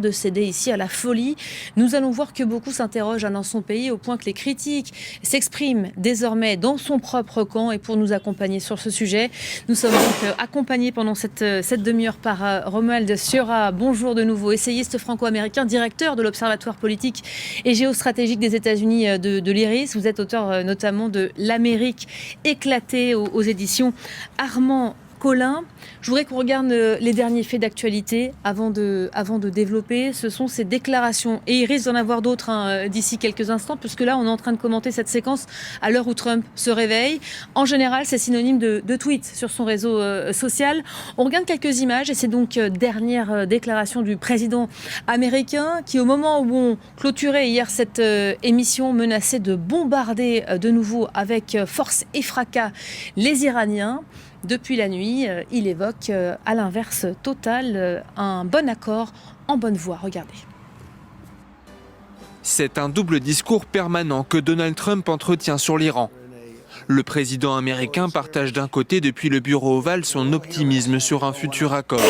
de céder ici à la folie. Nous allons voir que beaucoup s'interrogent dans son pays au point que les critiques s'expriment désormais dans son propre camp. Et pour nous accompagner sur ce sujet, nous sommes donc accompagnés pendant cette demi-heure par Romuald Sciorra. Bonjour de nouveau, essayiste franco-américain, directeur de l'Observatoire politique et géostratégique des États-Unis de l'IRIS. Vous êtes auteur notamment de L'Amérique éclatée aux éditions Armand Collin. Je voudrais qu'on regarde les derniers faits d'actualité avant de développer. Ce sont ces déclarations. Et il risque d'en avoir d'autres d'ici quelques instants, puisque là, on est en train de commenter cette séquence à l'heure où Trump se réveille. En général, c'est synonyme de tweet sur son réseau social. On regarde quelques images, et c'est donc dernière déclaration du président américain qui, au moment où on clôturait hier cette émission, menaçait de bombarder de nouveau avec force et fracas les Iraniens. Depuis la nuit, il évoque à l'inverse total un bon accord en bonne voie. Regardez. C'est un double discours permanent que Donald Trump entretient sur l'Iran. Le président américain partage d'un côté depuis le bureau ovale son optimisme sur un futur accord.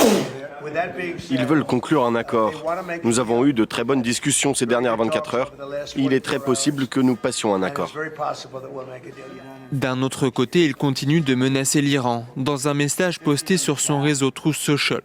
Ils veulent conclure un accord. Nous avons eu de très bonnes discussions ces dernières 24 heures. Il est très possible que nous passions un accord. D'un autre côté, il continue de menacer l'Iran dans un message posté sur son réseau Truth Social.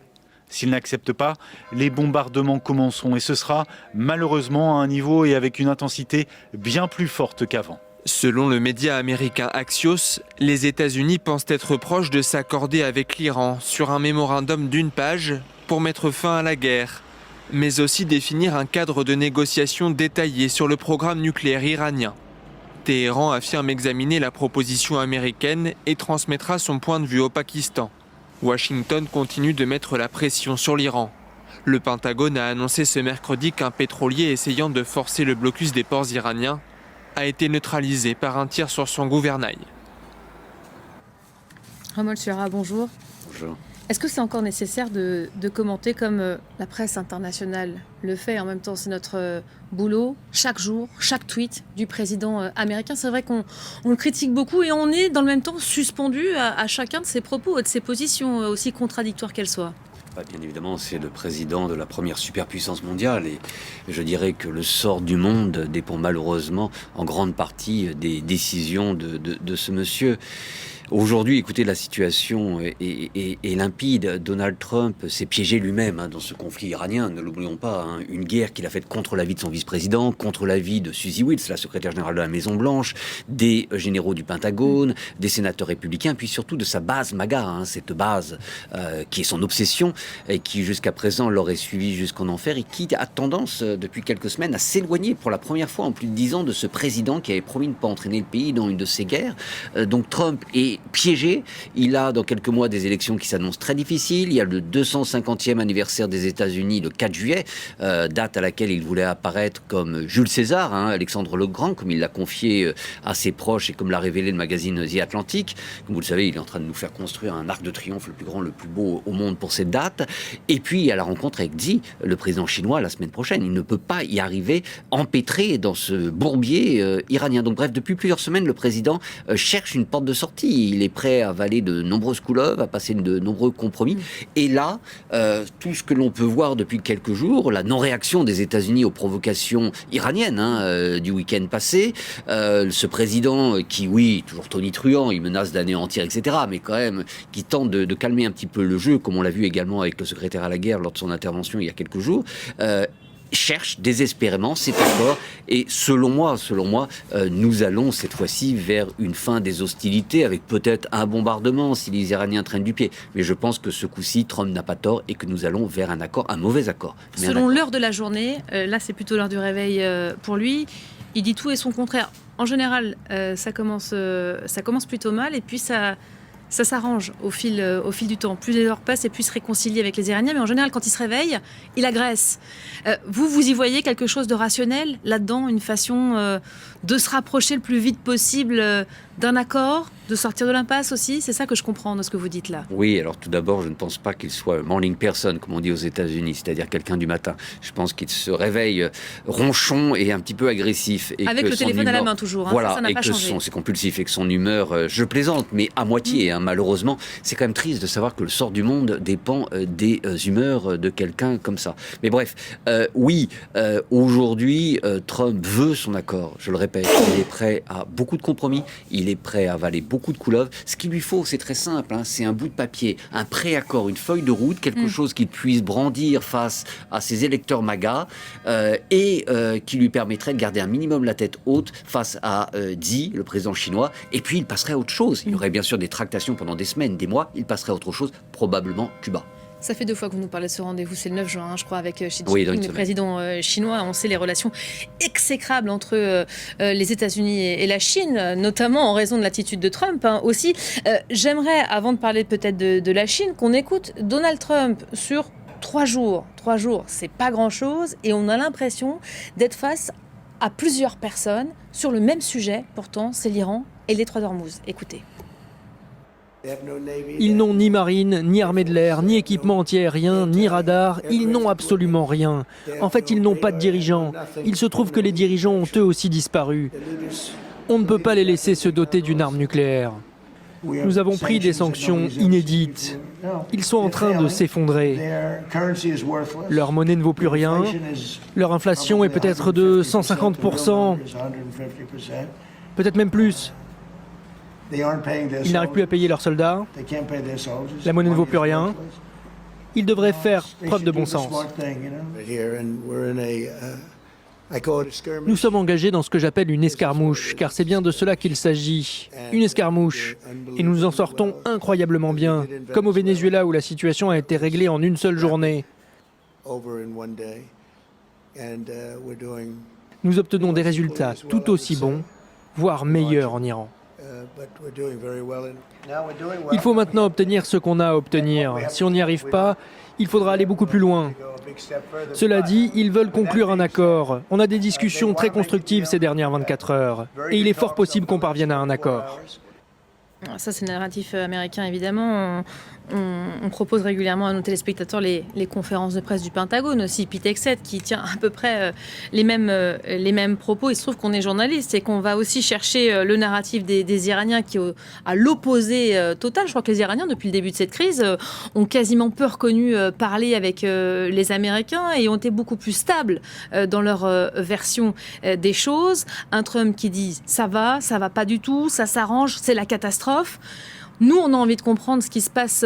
S'ils n'acceptent pas, les bombardements commenceront et ce sera malheureusement à un niveau et avec une intensité bien plus forte qu'avant. Selon le média américain Axios, les États-Unis pensent être proches de s'accorder avec l'Iran sur un mémorandum d'une page pour mettre fin à la guerre, mais aussi définir un cadre de négociation détaillé sur le programme nucléaire iranien. Téhéran affirme examiner la proposition américaine et transmettra son point de vue au Pakistan. Washington continue de mettre la pression sur l'Iran. Le Pentagone a annoncé ce mercredi qu'un pétrolier essayant de forcer le blocus des ports iraniens a été neutralisé par un tir sur son gouvernail. Romuald Sciorra, bonjour. Bonjour. Est-ce que c'est encore nécessaire de commenter comme la presse internationale le fait? En même temps, c'est notre boulot, chaque jour, chaque tweet du président américain. C'est vrai qu'on le critique beaucoup et on est dans le même temps suspendu à chacun de ses propos et de ses positions, aussi contradictoires qu'elles soient. Bien évidemment, c'est le président de la première superpuissance mondiale et je dirais que le sort du monde dépend malheureusement en grande partie des décisions de ce monsieur. Aujourd'hui, écoutez, la situation est limpide. Donald Trump s'est piégé lui-même dans ce conflit iranien, ne l'oublions pas. Une guerre qu'il a faite contre l'avis de son vice-président, contre l'avis de Suzy Wittels, la secrétaire générale de la Maison-Blanche, des généraux du Pentagone, des sénateurs républicains, puis surtout de sa base MAGA, cette base qui est son obsession et qui jusqu'à présent l'aurait suivi jusqu'en enfer et qui a tendance depuis quelques semaines à s'éloigner pour la première fois en plus de 10 ans de ce président qui avait promis de ne pas entraîner le pays dans une de ces guerres. Donc Trump est piégé. Il a dans quelques mois des élections qui s'annoncent très difficiles. Il y a le 250e anniversaire des États-Unis le 4 juillet, date à laquelle il voulait apparaître comme Jules César, Alexandre le Grand, comme il l'a confié à ses proches et comme l'a révélé le magazine The Atlantic. Comme vous le savez, il est en train de nous faire construire un arc de triomphe le plus grand, le plus beau au monde pour cette date. Et puis, il y a la rencontre avec Xi, le président chinois, la semaine prochaine. Il ne peut pas y arriver empêtré dans ce bourbier iranien. Donc bref, depuis plusieurs semaines, le président cherche une porte de sortie. Il est prêt à avaler de nombreuses couleuvres, à passer de nombreux compromis. Et là, tout ce que l'on peut voir depuis quelques jours, la non-réaction des États-Unis aux provocations iraniennes du week-end passé, ce président qui, oui, toujours tonitruant, il menace d'anéantir, etc., mais quand même qui tente de calmer un petit peu le jeu, comme on l'a vu également avec le secrétaire à la guerre lors de son intervention il y a quelques jours, cherche désespérément cet accord et selon moi, nous allons cette fois-ci vers une fin des hostilités avec peut-être un bombardement si les Iraniens traînent du pied. Mais je pense que ce coup-ci, Trump n'a pas tort et que nous allons vers un accord, un mauvais accord. Selon l'heure de la journée, là c'est plutôt l'heure du réveil pour lui, il dit tout et son contraire. En général, ça commence plutôt mal et puis ça s'arrange au fil du temps. Plus les heures passent et plus il se réconcilie avec les Iraniens. Mais en général, quand il se réveille, il agresse. Vous y voyez quelque chose de rationnel là-dedans, une façon de se rapprocher le plus vite possible d'un accord, de sortir de l'impasse aussi? C'est ça que je comprends de ce que vous dites là. Oui, alors tout d'abord, je ne pense pas qu'il soit morning person, comme on dit aux États-Unis, c'est-à-dire quelqu'un du matin. Je pense qu'il se réveille ronchon et un petit peu agressif. Et avec que le téléphone à la main toujours, voilà, ça n'a pas changé. C'est compulsif et que son humeur, je plaisante, mais à moitié, malheureusement, c'est quand même triste de savoir que le sort du monde dépend des humeurs de quelqu'un comme ça. Mais bref, aujourd'hui, Trump veut son accord, je le répète, il est prêt à beaucoup de compromis, il est prêt à avaler beaucoup de couleuvres. Ce qu'il lui faut, c'est très simple, c'est un bout de papier, un préaccord, une feuille de route, quelque chose qu'il puisse brandir face à ses électeurs MAGA et qui lui permettrait de garder un minimum la tête haute face à Xi, le président chinois, et puis il passerait à autre chose. Il y aurait bien sûr des tractations pendant des semaines, des mois, il passerait à autre chose, probablement Cuba. Ça fait 2 fois que vous nous parlez de ce rendez-vous, c'est le 9 juin, je crois, avec Xi Jinping, Oui, le président chinois. On sait les relations exécrables entre les États-Unis et la Chine, notamment en raison de l'attitude de Trump aussi. J'aimerais, avant de parler peut-être de la Chine, qu'on écoute Donald Trump sur 3 jours. 3 jours, c'est pas grand-chose, et on a l'impression d'être face à plusieurs personnes sur le même sujet. Pourtant, c'est l'Iran et le détroit d'Ormuz. Écoutez. Ils n'ont ni marine, ni armée de l'air, ni équipement anti-aérien, ni radar. Ils n'ont absolument rien. En fait, ils n'ont pas de dirigeants. Il se trouve que les dirigeants ont eux aussi disparu. On ne peut pas les laisser se doter d'une arme nucléaire. Nous avons pris des sanctions inédites. Ils sont en train de s'effondrer. Leur monnaie ne vaut plus rien. Leur inflation est peut-être de 150%, peut-être même plus. Ils n'arrivent plus à payer leurs soldats. La monnaie ne vaut plus rien. Ils devraient faire preuve de bon sens. Nous sommes engagés dans ce que j'appelle une escarmouche, car c'est bien de cela qu'il s'agit. Une escarmouche. Et nous en sortons incroyablement bien, comme au Venezuela où la situation a été réglée en une seule journée. Nous obtenons des résultats tout aussi bons, voire meilleurs en Iran. Il faut maintenant obtenir ce qu'on a à obtenir. Si on n'y arrive pas, il faudra aller beaucoup plus loin. Cela dit, ils veulent conclure un accord. On a des discussions très constructives ces dernières 24 heures. Et il est fort possible qu'on parvienne à un accord. Ça, c'est le narratif américain, évidemment. On propose régulièrement à nos téléspectateurs les conférences de presse du Pentagone aussi, Pete Hegseth, qui tient à peu près les mêmes propos. Il se trouve qu'on est journaliste et qu'on va aussi chercher le narratif des Iraniens qui est à l'opposé total. Je crois que les Iraniens, depuis le début de cette crise, ont quasiment peu reconnu parler avec les Américains et ont été beaucoup plus stables dans leur version des choses. Un Trump qui dit « ça va pas du tout, ça s'arrange, c'est la catastrophe ». Nous, on a envie de comprendre ce qui se passe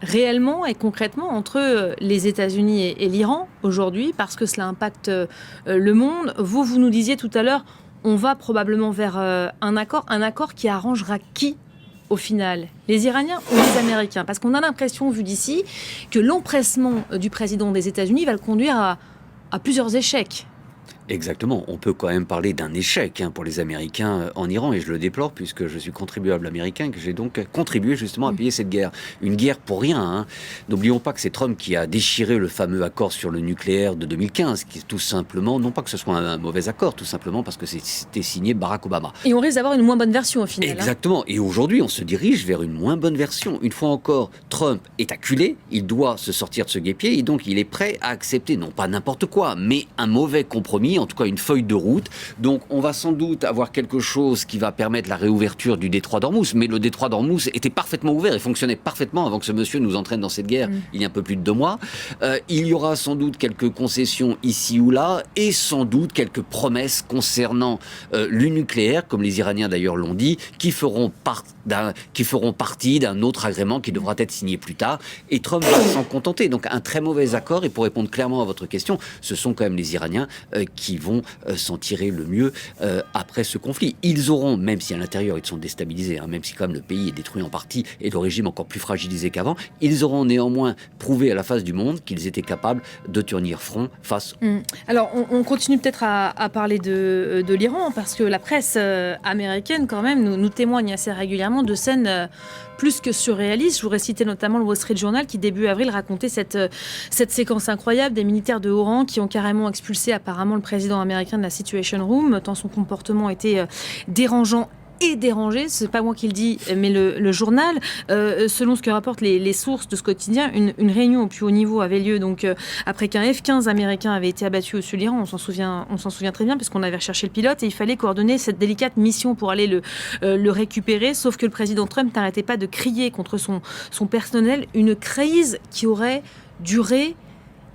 réellement et concrètement entre les États-Unis et l'Iran aujourd'hui, parce que cela impacte le monde. Vous nous disiez tout à l'heure, on va probablement vers un accord qui arrangera qui au final, les Iraniens ou les Américains? Parce qu'on a l'impression, vu d'ici, que l'empressement du président des États-Unis va le conduire à plusieurs échecs. Exactement, on peut quand même parler d'un échec pour les Américains en Iran, et je le déplore puisque je suis contribuable américain, que j'ai donc contribué justement à payer cette guerre. Une guerre pour rien. N'oublions pas que c'est Trump qui a déchiré le fameux accord sur le nucléaire de 2015, qui est tout simplement, non pas que ce soit un mauvais accord, tout simplement parce que c'était signé Barack Obama. Et on risque d'avoir une moins bonne version au final. Exactement, et aujourd'hui on se dirige vers une moins bonne version. Une fois encore, Trump est acculé, il doit se sortir de ce guêpier, et donc il est prêt à accepter, non pas n'importe quoi, mais un mauvais compromis, en tout cas une feuille de route. Donc on va sans doute avoir quelque chose qui va permettre la réouverture du détroit d'Ormuz, mais le détroit d'Ormuz était parfaitement ouvert et fonctionnait parfaitement avant que ce monsieur nous entraîne dans cette guerre il y a un peu plus de 2 mois. Il y aura sans doute quelques concessions ici ou là et sans doute quelques promesses concernant le nucléaire, comme les Iraniens d'ailleurs l'ont dit, qui feront partie d'un autre agrément qui devra être signé plus tard, et Trump va s'en contenter. Donc un très mauvais accord, et pour répondre clairement à votre question, ce sont quand même les Iraniens qui vont s'en tirer le mieux après ce conflit. Ils auront, même si à l'intérieur ils sont déstabilisés, même si quand même le pays est détruit en partie et le régime encore plus fragilisé qu'avant, ils auront néanmoins prouvé à la face du monde qu'ils étaient capables de tenir front face. Alors on continue peut-être à parler de l'Iran, parce que la presse américaine quand même nous témoigne assez régulièrement de scènes plus que surréaliste. Je voudrais citer notamment le Wall Street Journal qui, début avril, racontait cette séquence incroyable des militaires de haut rang qui ont carrément expulsé apparemment le président américain de la Situation Room, tant son comportement était dérangeant et dérangé. C'est pas moi qui le dis, mais le journal. Selon ce que rapportent les sources de ce quotidien, une réunion au plus haut niveau avait lieu donc après qu'un F-15 américain avait été abattu au sud de l'Iran. On s'en souvient très bien parce qu'on avait recherché le pilote et il fallait coordonner cette délicate mission pour aller le récupérer. Sauf que le président Trump n'arrêtait pas de crier contre son personnel, une crise qui aurait duré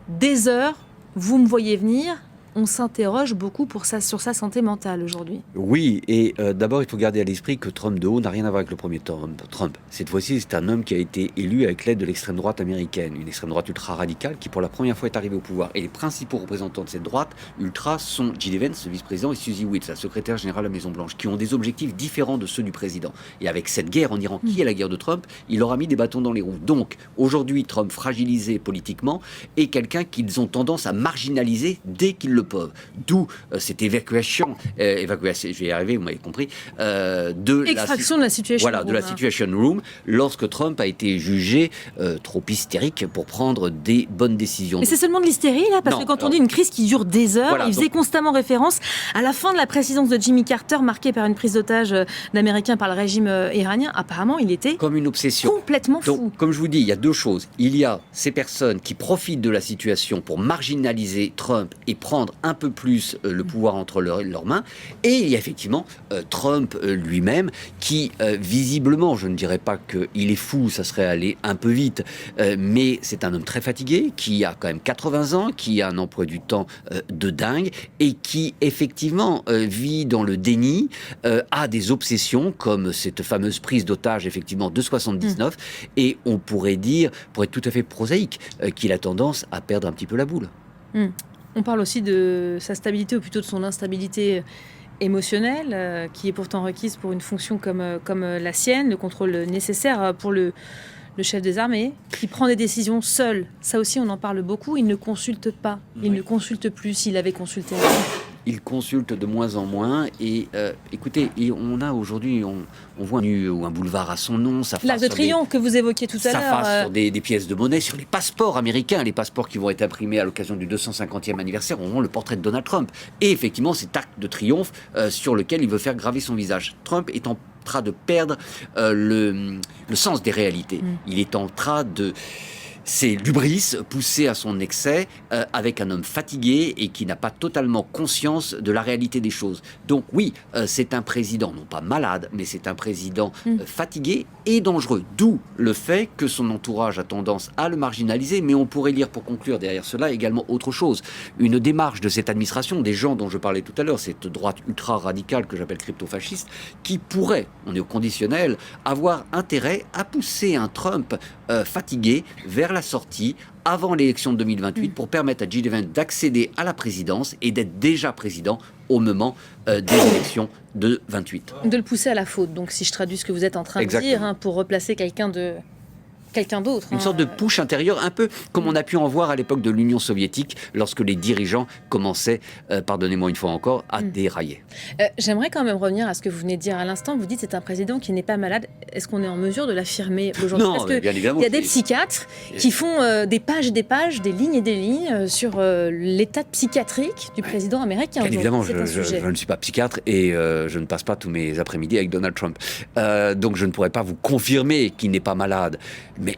des heures. Vous me voyez venir. On s'interroge beaucoup sur sa santé mentale aujourd'hui. Oui, et d'abord, il faut garder à l'esprit que Trump de haut n'a rien à voir avec le premier Trump. Cette fois-ci, c'est un homme qui a été élu avec l'aide de l'extrême droite américaine, une extrême droite ultra-radicale qui, pour la première fois, est arrivée au pouvoir. Et les principaux représentants de cette droite ultra sont Jill Vance, le vice-président, et Suzy Witt, la secrétaire générale de la Maison-Blanche, qui ont des objectifs différents de ceux du président. Et avec cette guerre en Iran, qui est la guerre de Trump, il leur a mis des bâtons dans les roues. Donc, aujourd'hui, Trump, fragilisé politiquement, est quelqu'un qu'ils ont tendance à marginaliser dès qu'ils le peuvent. D'où cette évacuation, je vais y arriver, vous m'avez compris, extraction de la situation room. Voilà, de la situation room, lorsque Trump a été jugé trop hystérique pour prendre des bonnes décisions. Mais c'est seulement de l'hystérie, là, parce que quand on dit une crise qui dure des heures, voilà, il faisait constamment référence à la fin de la présidence de Jimmy Carter, marquée par une prise d'otage d'Américains par le régime iranien. Apparemment, il était comme une obsession. Complètement fou. Donc, comme je vous dis, il y a deux choses. Il y a ces personnes qui profitent de la situation pour marginaliser Trump et prendre un peu plus le pouvoir entre leurs mains. Et il y a effectivement Trump lui-même qui, visiblement, je ne dirais pas qu'il est fou, ça serait aller un peu vite, mais c'est un homme très fatigué, qui a quand même 80 ans, qui a un emploi du temps de dingue et qui, effectivement, vit dans le déni, a des obsessions comme cette fameuse prise d'otage, effectivement, de 79, et on pourrait dire, pour être tout à fait prosaïque, qu'il a tendance à perdre un petit peu la boule. On parle aussi de sa stabilité, ou plutôt de son instabilité émotionnelle, qui est pourtant requise pour une fonction comme la sienne, le contrôle nécessaire pour le chef des armées, qui prend des décisions seul. Ça aussi, on en parle beaucoup. Il ne consulte pas. Il ne consulte plus s'il avait consulté. Il consulte de moins en moins et écoutez, on a aujourd'hui, on voit un boulevard à son nom, l'Arc de Triomphe que vous évoquiez tout à l'heure. Ça passe sur des pièces de monnaie, sur les passeports américains, les passeports qui vont être imprimés à l'occasion du 250e anniversaire auront le portrait de Donald Trump. Et effectivement, cet arc de triomphe sur lequel il veut faire graver son visage. Trump est en train de perdre le sens des réalités. Il est en train de... C'est l'hubris poussé à son excès avec un homme fatigué et qui n'a pas totalement conscience de la réalité des choses. Donc oui, c'est un président, non pas malade, mais c'est un président fatigué et dangereux. D'où le fait que son entourage a tendance à le marginaliser, mais on pourrait lire pour conclure derrière cela également autre chose. Une démarche de cette administration, des gens dont je parlais tout à l'heure, cette droite ultra-radicale que j'appelle crypto-fasciste, qui pourrait, on est au conditionnel, avoir intérêt à pousser un Trump fatigué vers la sortie avant l'élection de 2028 pour permettre à Jill Vance d'accéder à la présidence et d'être déjà président au moment des élections de 28. De le pousser à la faute, donc si je traduis ce que vous êtes en train de dire, pour replacer quelqu'un d'autre. Une sorte de push intérieur, un peu comme on a pu en voir à l'époque de l'Union soviétique, lorsque les dirigeants commençaient, pardonnez-moi une fois encore, à dérailler. J'aimerais quand même revenir à ce que vous venez de dire à l'instant. Vous dites que c'est un président qui n'est pas malade. Est-ce qu'on est en mesure de l'affirmer aujourd'hui? Non, bien évidemment. Il y a des psychiatres qui font des pages et des pages, des lignes et des lignes sur l'état psychiatrique du président américain. Bien évidemment, je ne suis pas psychiatre et je ne passe pas tous mes après-midi avec Donald Trump. Donc je ne pourrais pas vous confirmer qu'il n'est pas malade. Mais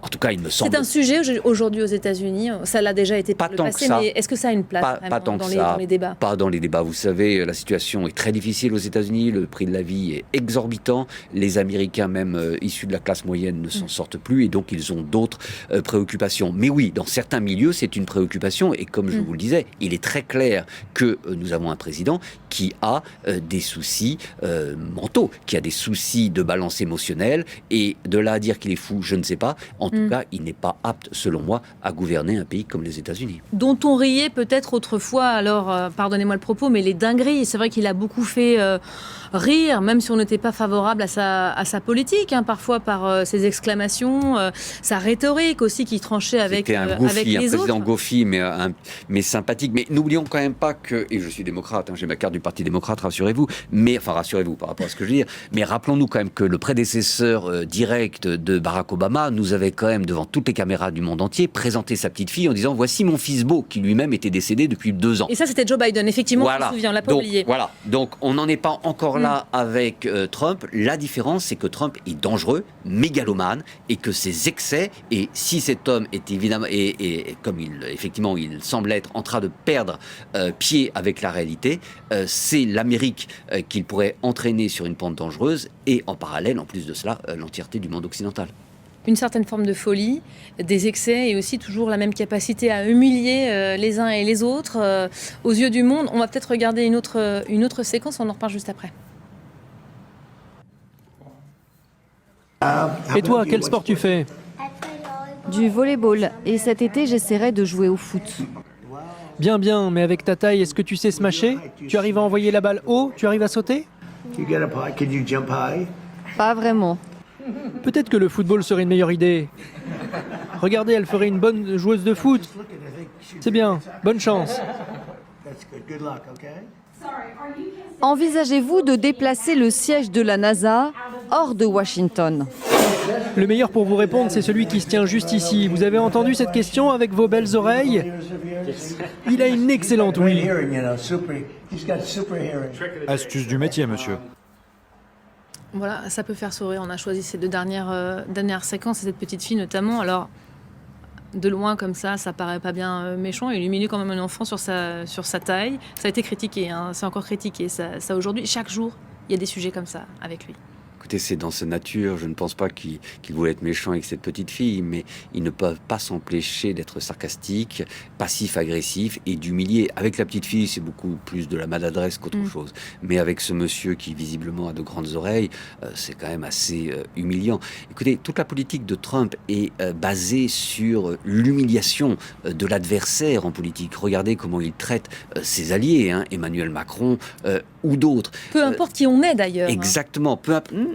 en tout cas, il me semble... C'est un sujet aujourd'hui aux États-Unis. Ça l'a déjà été par le passé, mais est-ce que ça a une place dans les débats? Pas dans les débats. Vous savez, la situation est très difficile aux États-Unis. Le prix de la vie est exorbitant. Les Américains, même issus de la classe moyenne, ne s'en sortent plus et donc ils ont d'autres préoccupations. Mais oui, dans certains milieux, c'est une préoccupation. Et comme je vous le disais, il est très clair que nous avons un président qui a des soucis mentaux, qui a des soucis de balance émotionnelle. Et de là à dire qu'il est fou, je ne sais pas. En tout cas, il n'est pas apte, selon moi, à gouverner un pays comme les États-Unis. Dont on riait peut-être autrefois, alors pardonnez-moi le propos, mais les dingueries. C'est vrai qu'il a beaucoup fait rire, même si on n'était pas favorable à sa politique, parfois par ses exclamations, sa rhétorique aussi qui tranchait avec les autres. C'était un président Goofy, mais sympathique. Mais n'oublions quand même pas que, et je suis démocrate, j'ai ma carte du Parti démocrate, rassurez-vous, rassurez-vous par rapport à ce que je veux dire, mais rappelons-nous quand même que le prédécesseur direct de Barack Obama nous avait quand quand même, devant toutes les caméras du monde entier, présenter sa petite fille en disant « Voici mon fils beau, qui lui-même était décédé depuis 2 ans. » Et ça, c'était Joe Biden, effectivement, Voilà. on se souvient, on l'a pas Donc, oublié. voilà. Donc, on n'en est pas encore là avec Trump. La différence, c'est que Trump est dangereux, mégalomane, et que ses excès, et si cet homme est évidemment, et comme effectivement, il semble être en train de perdre pied avec la réalité, c'est l'Amérique qu'il pourrait entraîner sur une pente dangereuse, et en parallèle, en plus de cela, l'entièreté du monde occidental. Une certaine forme de folie, des excès et aussi toujours la même capacité à humilier les uns et les autres aux yeux du monde. On va peut-être regarder une autre séquence, on en reparle juste après. Et toi, quel sport tu fais? Du volleyball. Et cet été, j'essaierai de jouer au foot. Bien, bien, mais avec ta taille, est-ce que tu sais smasher? Tu arrives à envoyer la balle haut? Tu arrives à sauter? Pas vraiment. Peut-être que le football serait une meilleure idée. Regardez, elle ferait une bonne joueuse de foot. C'est bien, bonne chance. Envisagez-vous de déplacer le siège de la NASA hors de Washington? Le meilleur pour vous répondre, c'est celui qui se tient juste ici. Vous avez entendu cette question avec vos belles oreilles? Il a une excellente ouïe. Astuce du métier, monsieur. Voilà, ça peut faire sourire. On a choisi ces deux dernières séquences et cette petite fille notamment. Alors, de loin comme ça paraît pas bien méchant. Il humilie quand même un enfant sur sa taille. Ça a été critiqué, hein. C'est encore critiqué ça aujourd'hui. Chaque jour, il y a des sujets comme ça avec lui. Écoutez, c'est dans sa nature. Je ne pense pas qu'il voulait être méchant avec cette petite fille, mais ils ne peuvent pas s'empêcher d'être sarcastiques, passif-agressifs et d'humilier. Avec la petite fille, c'est beaucoup plus de la maladresse qu'autre chose. Mais avec ce monsieur qui visiblement a de grandes oreilles, c'est quand même assez humiliant. Écoutez, toute la politique de Trump est basée sur l'humiliation de l'adversaire en politique. Regardez comment il traite ses alliés, hein, Emmanuel Macron ou d'autres. Peu importe qui on est d'ailleurs. Exactement.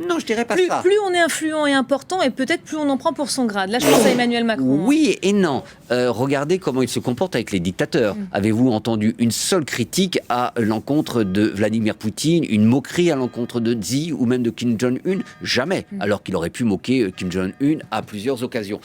Non, je dirais pas ça. Plus on est influent et important, et peut-être plus on en prend pour son grade. Là, je pense à Emmanuel Macron. Oui et non. Regardez comment il se comporte avec les dictateurs. Avez-vous entendu une seule critique à l'encontre de Vladimir Poutine, une moquerie à l'encontre de Xi ou même de Kim Jong-un? Jamais. Alors qu'il aurait pu moquer Kim Jong-un à plusieurs occasions.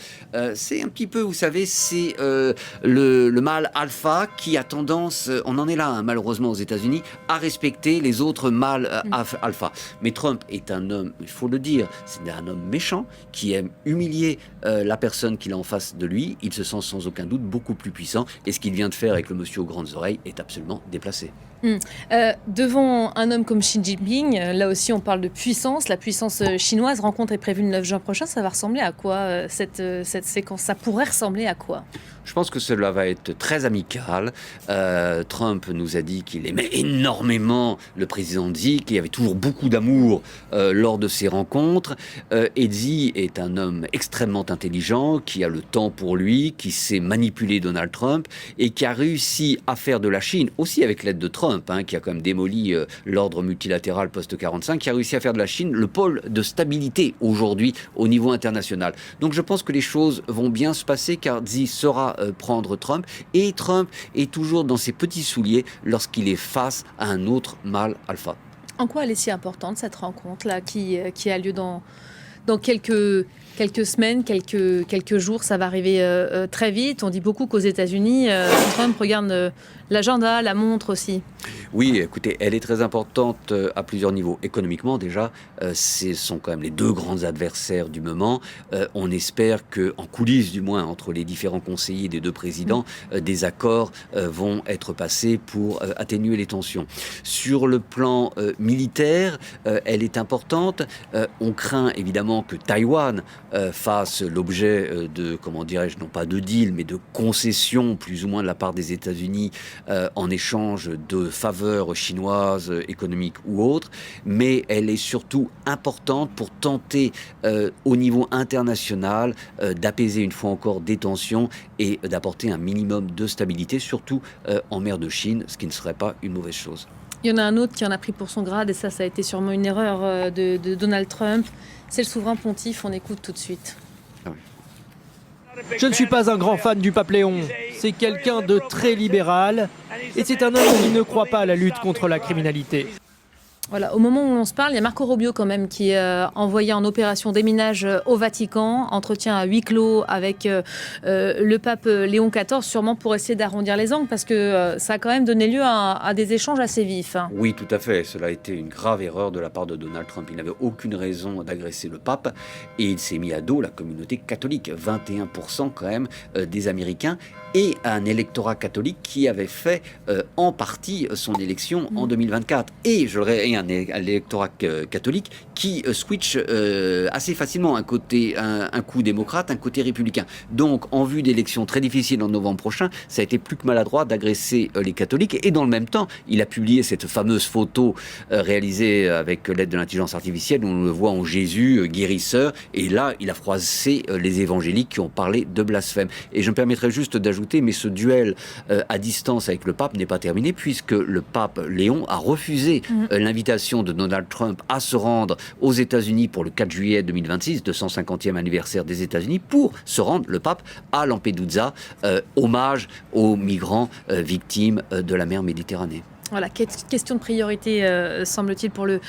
C'est un petit peu, vous savez, c'est le mâle alpha qui a tendance, on en est là hein, malheureusement aux États-Unis, à respecter les autres mâles alpha. Mais Trump est un homme, il faut le dire, c'est un homme méchant qui aime humilier la personne qu'il a en face de lui. Il se sent sans aucun doute beaucoup plus puissant et ce qu'il vient de faire avec le monsieur aux grandes oreilles est absolument déplacé. Devant un homme comme Xi Jinping, là aussi on parle de puissance, la puissance chinoise. Rencontre est prévue le 9 juin prochain. Ça va ressembler à quoi cette séquence? Ça pourrait ressembler à quoi? Je pense que cela va être très amical. Trump nous a dit qu'il aimait énormément le président Xi, qu'il y avait toujours beaucoup d'amour lors de ces rencontres. Et Xi est un homme extrêmement intelligent, qui a le temps pour lui, qui sait manipuler Donald Trump et qui a réussi à faire de la Chine, aussi avec l'aide de Trump, hein, qui a quand même démoli l'ordre multilatéral post-45, qui a réussi à faire de la Chine le pôle de stabilité aujourd'hui au niveau international. Donc je pense que les choses vont bien se passer car Xi saura prendre Trump et Trump est toujours dans ses petits souliers lorsqu'il est face à un autre mâle alpha. En quoi elle est si importante cette rencontre-là qui a lieu dans quelques semaines, quelques jours? Ça va arriver très vite. On dit beaucoup qu'aux États-Unis, Trump regarde l'agenda, la montre aussi. Oui, écoutez, elle est très importante à plusieurs niveaux. Économiquement, déjà, ce sont quand même les deux grands adversaires du moment. On espère qu'en coulisses, du moins, entre les différents conseillers des deux présidents, des accords vont être passés pour atténuer les tensions. Sur le plan militaire, elle est importante. On craint évidemment que Taïwan fasse l'objet de, comment dirais-je, non pas de deal, mais de concessions, plus ou moins de la part des États-Unis, en échange de faveurs chinoises, économiques ou autres, mais elle est surtout importante pour tenter au niveau international d'apaiser une fois encore des tensions et d'apporter un minimum de stabilité, surtout en mer de Chine, ce qui ne serait pas une mauvaise chose. Il y en a un autre qui en a pris pour son grade, et ça a été sûrement une erreur de Donald Trump. C'est le souverain pontife, on écoute tout de suite. Je ne suis pas un grand fan du pape Léon. C'est quelqu'un de très libéral et c'est un homme qui ne croit pas à la lutte contre la criminalité. Voilà, au moment où on se parle, il y a Marco Rubio quand même qui est envoyé en opération déminage au Vatican, entretien à huis clos avec le pape Léon XIV, sûrement pour essayer d'arrondir les angles, parce que ça a quand même donné lieu à des échanges assez vifs. Oui, tout à fait. Cela a été une grave erreur de la part de Donald Trump. Il n'avait aucune raison d'agresser le pape et il s'est mis à dos la communauté catholique. 21% quand même des Américains et un électorat catholique qui avait fait en partie son élection en 2024. Et je le un électorat catholique qui switch assez facilement un coup démocrate, un côté républicain. Donc, en vue d'élections très difficiles en novembre prochain, ça a été plus que maladroit d'agresser les catholiques. Et dans le même temps, il a publié cette fameuse photo réalisée avec l'aide de l'intelligence artificielle où on le voit en Jésus, guérisseur. Et là, il a froissé les évangéliques qui ont parlé de blasphème. Et je me permettrai juste d'ajouter, mais ce duel à distance avec le pape n'est pas terminé puisque le pape Léon a refusé l'invitation de Donald Trump à se rendre aux États-Unis pour le 4 juillet 2026, 250e anniversaire des États-Unis, pour se rendre, le pape, à Lampedusa, hommage aux migrants victimes de la mer Méditerranée. Voilà, question de priorité, semble-t-il, pour le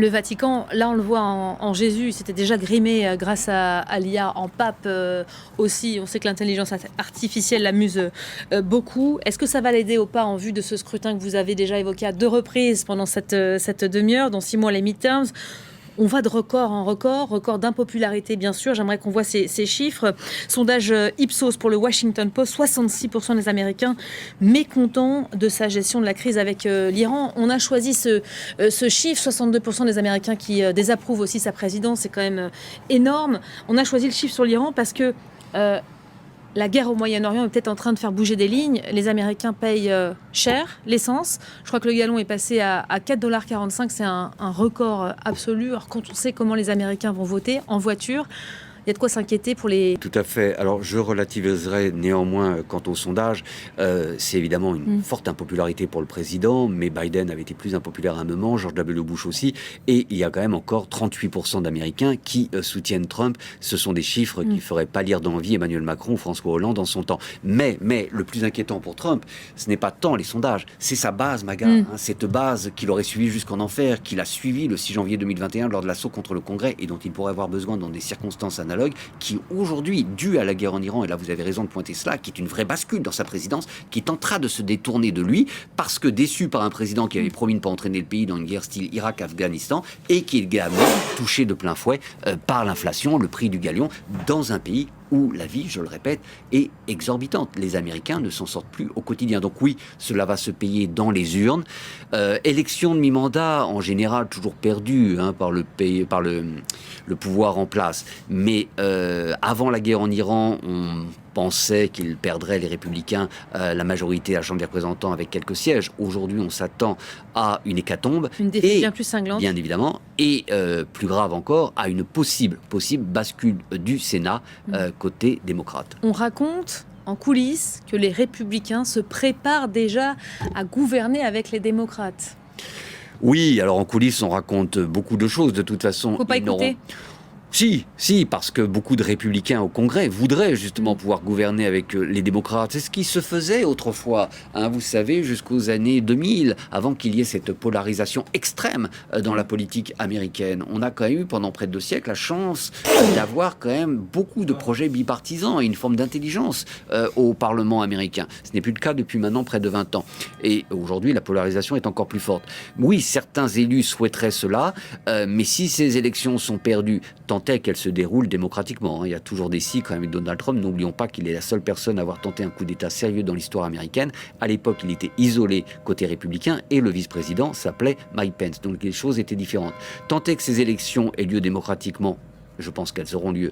Vatican. Là, on le voit en Jésus, il s'était déjà grimé grâce à l'IA en pape aussi. On sait que l'intelligence artificielle l'amuse beaucoup. Est-ce que ça va l'aider ou pas en vue de ce scrutin que vous avez déjà évoqué à 2 reprises pendant cette demi-heure, dans 6 mois les midterms? On va de record en record d'impopularité bien sûr, j'aimerais qu'on voit ces chiffres. Sondage Ipsos pour le Washington Post, 66% des Américains mécontents de sa gestion de la crise avec l'Iran. On a choisi ce chiffre, 62% des Américains qui désapprouvent aussi sa présidence, c'est quand même énorme. On a choisi le chiffre sur l'Iran parce que la guerre au Moyen-Orient est peut-être en train de faire bouger des lignes. Les Américains payent cher l'essence. Je crois que le gallon est passé à 4,45 $. C'est un record absolu. Alors quand on sait comment les Américains vont voter en voiture, il y a de quoi s'inquiéter pour les... Tout à fait. Alors, je relativiserai néanmoins quant au sondage. C'est évidemment une forte impopularité pour le président, mais Biden avait été plus impopulaire à un moment, George W. Bush aussi, et il y a quand même encore 38% d'Américains qui soutiennent Trump. Ce sont des chiffres qui feraient pâlir d'envie Emmanuel Macron ou François Hollande en son temps. Mais le plus inquiétant pour Trump, ce n'est pas tant les sondages, c'est sa base, Maga. Cette base qu'il aurait suivie jusqu'en enfer, qu'il a suivie le 6 janvier 2021 lors de l'assaut contre le Congrès et dont il pourrait avoir besoin dans des circonstances analogues, qui aujourd'hui, dû à la guerre en Iran, et là vous avez raison de pointer cela, qui est une vraie bascule dans sa présidence, qui tentera de se détourner de lui, parce que déçu par un président qui avait promis de ne pas entraîner le pays dans une guerre style Irak-Afghanistan, et qui est également touché de plein fouet par l'inflation, le prix du galion, dans un pays où la vie, je le répète, est exorbitante. Les Américains ne s'en sortent plus au quotidien. Donc oui, cela va se payer dans les urnes. Élection de mi-mandat, en général, toujours perdue par le pouvoir en place. Mais avant la guerre en Iran, on pensait qu'ils perdraient, les Républicains, la majorité à la Chambre des représentants avec quelques sièges. Aujourd'hui, on s'attend à une hécatombe. Une défaite bien plus cinglante. Bien évidemment. Et plus grave encore, à une possible bascule du Sénat côté démocrate. On raconte en coulisses que les Républicains se préparent déjà à gouverner avec les démocrates. Oui, alors en coulisses, on raconte beaucoup de choses. De toute façon, faut pas écouter. Si, parce que beaucoup de républicains au Congrès voudraient justement pouvoir gouverner avec les démocrates. C'est ce qui se faisait autrefois, vous savez, jusqu'aux années 2000, avant qu'il y ait cette polarisation extrême dans la politique américaine. On a quand même eu pendant près de 2 siècles la chance d'avoir quand même beaucoup de projets bipartisans et une forme d'intelligence au Parlement américain. Ce n'est plus le cas depuis maintenant près de 20 ans. Et aujourd'hui, la polarisation est encore plus forte. Oui, certains élus souhaiteraient cela, mais si ces élections sont perdues, tant est qu'elles se déroulent démocratiquement. Il y a toujours des si quand même avec Donald Trump. N'oublions pas qu'il est la seule personne à avoir tenté un coup d'État sérieux dans l'histoire américaine. À l'époque, il était isolé côté républicain et le vice-président s'appelait Mike Pence. Donc les choses étaient différentes. Tant est que ces élections aient lieu démocratiquement, je pense qu'elles auront lieu